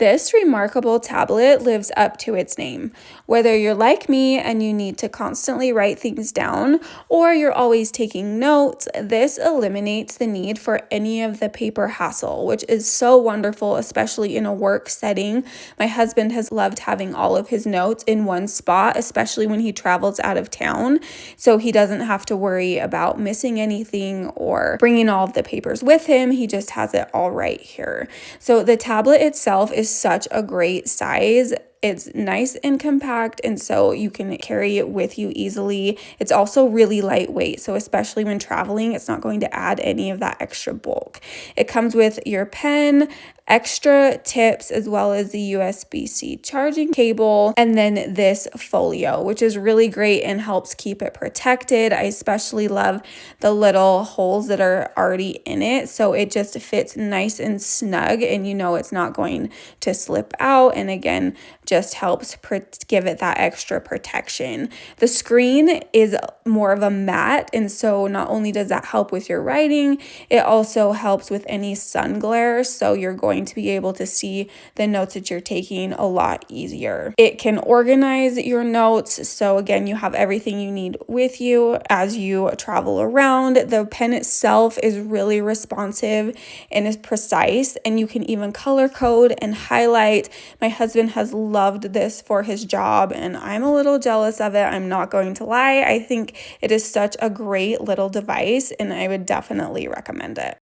This remarkable tablet lives up to its name. Whether you're like me and you need to constantly write things down, or you're always taking notes, this eliminates the need for any of the paper hassle, which is so wonderful, especially in a work setting. My husband has loved having all of his notes in one spot, especially when he travels out of town, so he doesn't have to worry about missing anything or bringing all of the papers with him. He just has it all right here. So the tablet itself is such a great size. It's nice and compact, and so you can carry it with you easily. It's also really lightweight, so especially when traveling, it's not going to add any of that extra bulk. It comes with your pen, extra tips, as well as the USB-C charging cable, and then this folio, which is really great and helps keep it protected. I especially love the little holes that are already in it, so it just fits nice and snug, and you know it's not going to slip out, and again, just helps give it that extra protection. The screen is more of a matte, and so not only does that help with your writing, it also helps with any sun glare, so you're going to be able to see the notes that you're taking a lot easier. It can organize your notes, so again, you have everything you need with you as you travel around. The pen itself is really responsive and is precise, and you can even color code and highlight. My husband has loved this for his job, and I'm a little jealous of it. I'm not going to lie. I think it is such a great little device, and I would definitely recommend it.